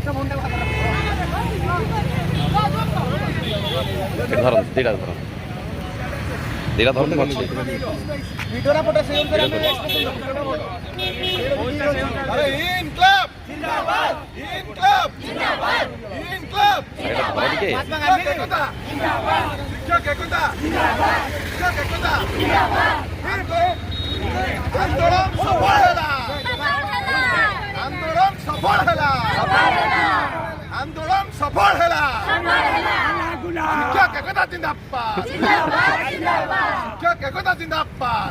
ধরুন দিলা ধরুন দিলা ধরুন ভিডিওটা পড়া সেই অনুসারে আমি এক্সপ্রেশন দেব। আরে ইনকলাব জিন্দাবাদ, ইনকলাব জিন্দাবাদ, ইনকলাব এদিকে একতা জিন্দাবাদ, শিক্ষক একতা জিন্দাবাদ, শিক্ষক একতা জিন্দাবাদ। আন্দোলন সফল হলা, আন্দোলন সফল হলা, আন্দোলন সফল হলা। শিক্ষক একতা জিন্দাবাদ, শিক্ষক একতা জিন্দাবাদ।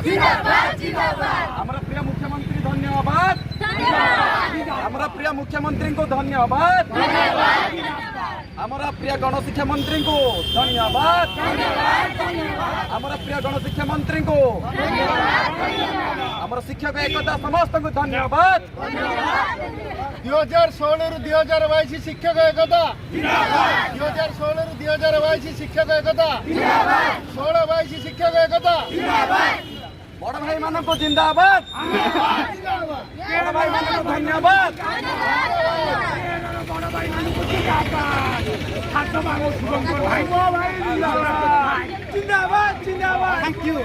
আমরা প্রিয় মুখ্যমন্ত্রী ধন্যবাদ, আমরা প্রিয় মুখ্যমন্ত্রী को ধন্যবাদ, আমরা প্রিয় গণশিক্ষা মন্ত্রী को ধন্যবাদ, আমরা প্রিয় গণশিক্ষা মন্ত্রী को ଆମର ଶିକ୍ଷକ ଏକତା ସମସ୍ତଙ୍କୁ ଧନ୍ୟବାଦ। 2016 ରୁ 2022 ଶିକ୍ଷକ ଏକତା, 2016 ରୁ 2022 ଶିକ୍ଷକ ଏକତା, 16-22 ଶିକ୍ଷକ ଏକତା। ବଡ ଭାଇ ମାନଙ୍କୁ ଜିନ୍ଦାବାଦ, ବଡ ଭାଇ ମାନଙ୍କୁ ଧନ୍ୟବାଦ, ବଡ ଭାଇ ମାନଙ୍କୁ ଜିନ୍ଦାବାଦ, ଛାତ୍ର ମାନଙ୍କୁ ଶୁଭଙ୍କର ଭାଇ ଜିନ୍ଦାବାଦ, ଜିନ୍ଦାବାଦ, ଥ୍ୟାଙ୍କ ୟୁ।